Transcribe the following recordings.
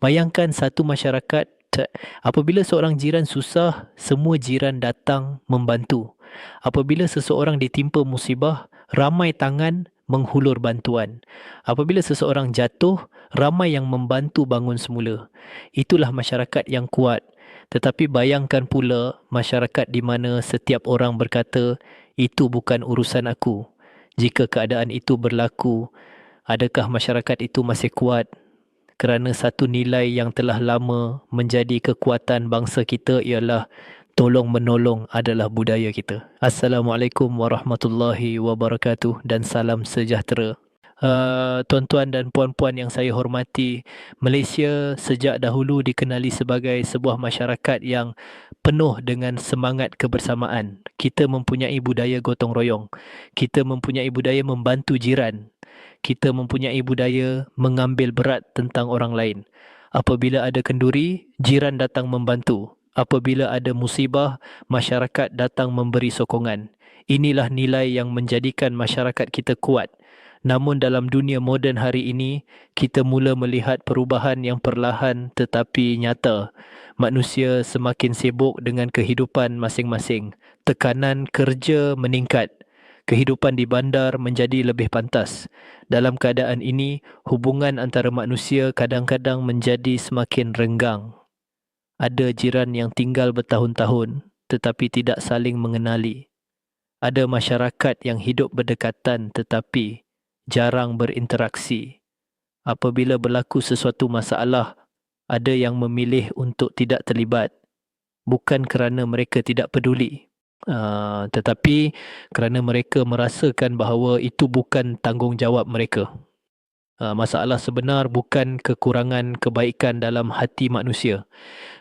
Bayangkan satu masyarakat, apabila seorang jiran susah, semua jiran datang membantu. Apabila seseorang ditimpa musibah, ramai tangan menghulur bantuan. Apabila seseorang jatuh, ramai yang membantu bangun semula. Itulah masyarakat yang kuat. Tetapi bayangkan pula masyarakat di mana setiap orang berkata, itu bukan urusan aku. Jika keadaan itu berlaku, adakah masyarakat itu masih kuat? Kerana satu nilai yang telah lama menjadi kekuatan bangsa kita ialah tolong menolong adalah budaya kita. Assalamualaikum warahmatullahi wabarakatuh dan salam sejahtera. Tuan-tuan dan puan-puan yang saya hormati, Malaysia sejak dahulu dikenali sebagai sebuah masyarakat yang penuh dengan semangat kebersamaan. Kita mempunyai budaya gotong royong. Kita mempunyai budaya membantu jiran. Kita mempunyai budaya mengambil berat tentang orang lain. Apabila ada kenduri, jiran datang membantu. Apabila ada musibah, masyarakat datang memberi sokongan. Inilah nilai yang menjadikan masyarakat kita kuat. Namun dalam dunia moden hari ini, kita mula melihat perubahan yang perlahan tetapi nyata. Manusia semakin sibuk dengan kehidupan masing-masing. Tekanan kerja meningkat. Kehidupan di bandar menjadi lebih pantas. Dalam keadaan ini, hubungan antara manusia kadang-kadang menjadi semakin renggang. Ada jiran yang tinggal bertahun-tahun tetapi tidak saling mengenali. Ada masyarakat yang hidup berdekatan tetapi jarang berinteraksi. Apabila berlaku sesuatu masalah, ada yang memilih untuk tidak terlibat. Bukan kerana mereka tidak peduli. Tetapi kerana mereka merasakan bahawa itu bukan tanggungjawab mereka. Masalah sebenar bukan kekurangan kebaikan dalam hati manusia.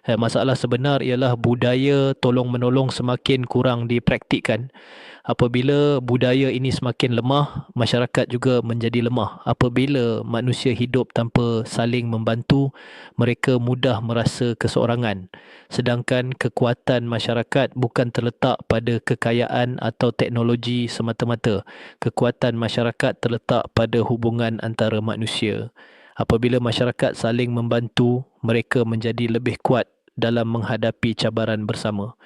Masalah sebenar ialah budaya tolong-menolong semakin kurang dipraktikkan. Apabila budaya ini semakin lemah, masyarakat juga menjadi lemah. Apabila manusia hidup tanpa saling membantu, mereka mudah merasa keseorangan. Sedangkan kekuatan masyarakat bukan terletak pada kekayaan atau teknologi semata-mata. Kekuatan masyarakat terletak pada hubungan antara manusia. Apabila masyarakat saling membantu, mereka menjadi lebih kuat dalam menghadapi cabaran bersama.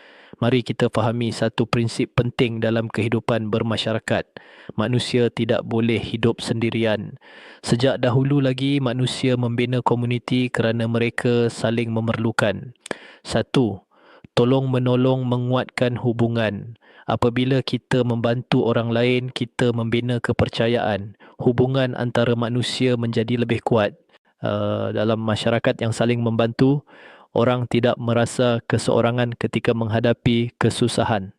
Mari kita fahami satu prinsip penting dalam kehidupan bermasyarakat. Manusia tidak boleh hidup sendirian. Sejak dahulu lagi manusia membina komuniti kerana mereka saling memerlukan. Satu, tolong-menolong menguatkan hubungan. Apabila kita membantu orang lain, kita membina kepercayaan. Hubungan antara manusia menjadi lebih kuat. Dalam masyarakat yang saling membantu, orang tidak merasa keseorangan ketika menghadapi kesusahan.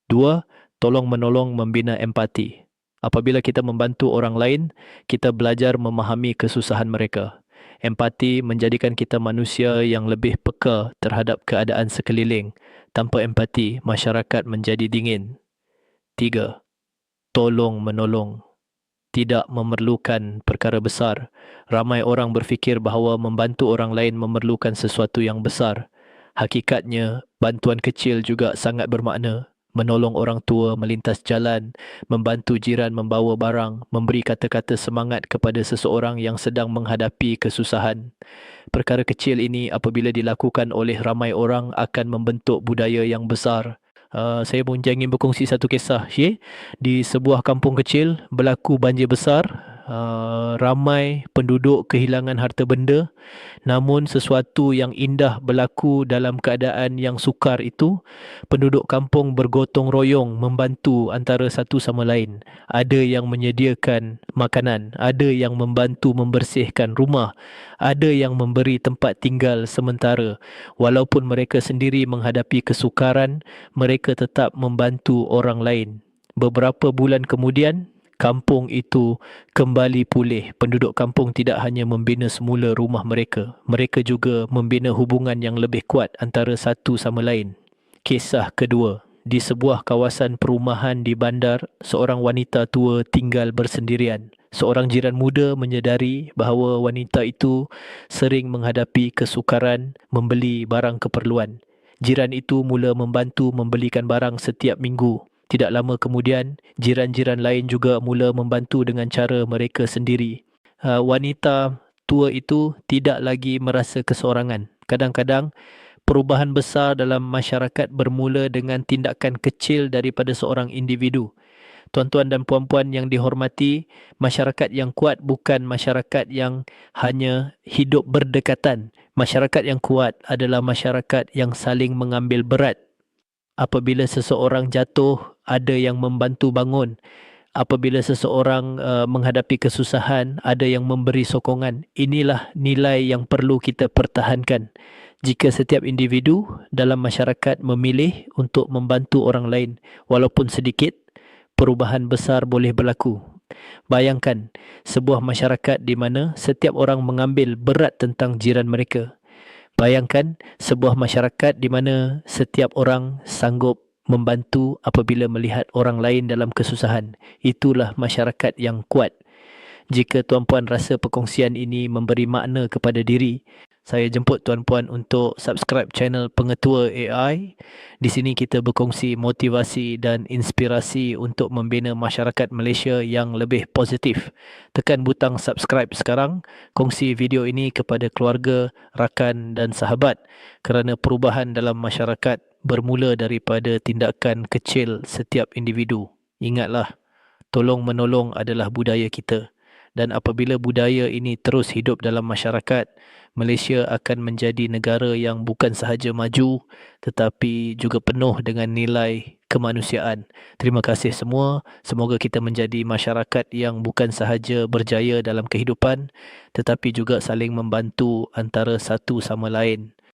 Dua, tolong-menolong membina empati. Apabila kita membantu orang lain, kita belajar memahami kesusahan mereka. Empati menjadikan kita manusia yang lebih peka terhadap keadaan sekeliling. Tanpa empati, masyarakat menjadi dingin. Tiga, tolong-menolong. Tidak memerlukan perkara besar. Ramai orang berfikir bahawa membantu orang lain memerlukan sesuatu yang besar. Hakikatnya, bantuan kecil juga sangat bermakna. Menolong orang tua melintas jalan, membantu jiran membawa barang, memberi kata-kata semangat kepada seseorang yang sedang menghadapi kesusahan. Perkara kecil ini apabila dilakukan oleh ramai orang akan membentuk budaya yang besar. Saya pun ingin berkongsi satu kisah. Di sebuah kampung kecil berlaku banjir besar. Ramai penduduk kehilangan harta benda. Namun sesuatu yang indah berlaku dalam keadaan yang sukar itu. Penduduk kampung bergotong royong membantu antara satu sama lain. Ada yang menyediakan makanan. Ada yang membantu membersihkan rumah. Ada yang memberi tempat tinggal sementara. Walaupun mereka sendiri menghadapi kesukaran, mereka tetap membantu orang lain. Beberapa bulan kemudian, kampung itu kembali pulih. Penduduk kampung tidak hanya membina semula rumah mereka, mereka juga membina hubungan yang lebih kuat antara satu sama lain. Kisah kedua. Di sebuah kawasan perumahan di bandar, seorang wanita tua tinggal bersendirian. Seorang jiran muda menyedari bahawa wanita itu sering menghadapi kesukaran membeli barang keperluan. Jiran itu mula membantu membelikan barang setiap minggu. Tidak lama kemudian, jiran-jiran lain juga mula membantu dengan cara mereka sendiri. Wanita tua itu tidak lagi merasa keseorangan. Kadang-kadang perubahan besar dalam masyarakat bermula dengan tindakan kecil daripada seorang individu. Tuan-tuan dan puan-puan yang dihormati, masyarakat yang kuat bukan masyarakat yang hanya hidup berdekatan. Masyarakat yang kuat adalah masyarakat yang saling mengambil berat. Apabila seseorang jatuh, ada yang membantu bangun. Apabila seseorang menghadapi kesusahan, ada yang memberi sokongan. Inilah nilai yang perlu kita pertahankan. Jika setiap individu dalam masyarakat memilih untuk membantu orang lain, walaupun sedikit, perubahan besar boleh berlaku. Bayangkan sebuah masyarakat di mana setiap orang mengambil berat tentang jiran mereka. Bayangkan sebuah masyarakat di mana setiap orang sanggup membantu apabila melihat orang lain dalam kesusahan. Itulah masyarakat yang kuat. Jika tuan-puan rasa perkongsian ini memberi makna kepada diri, saya jemput tuan-puan untuk subscribe channel Pengetua AI. Di sini kita berkongsi motivasi dan inspirasi untuk membina masyarakat Malaysia yang lebih positif. Tekan butang subscribe sekarang, kongsi video ini kepada keluarga, rakan dan sahabat kerana perubahan dalam masyarakat bermula daripada tindakan kecil setiap individu. Ingatlah, tolong menolong adalah budaya kita. Dan apabila budaya ini terus hidup dalam masyarakat, Malaysia akan menjadi negara yang bukan sahaja maju tetapi juga penuh dengan nilai kemanusiaan. Terima kasih semua. Semoga kita menjadi masyarakat yang bukan sahaja berjaya dalam kehidupan tetapi juga saling membantu antara satu sama lain.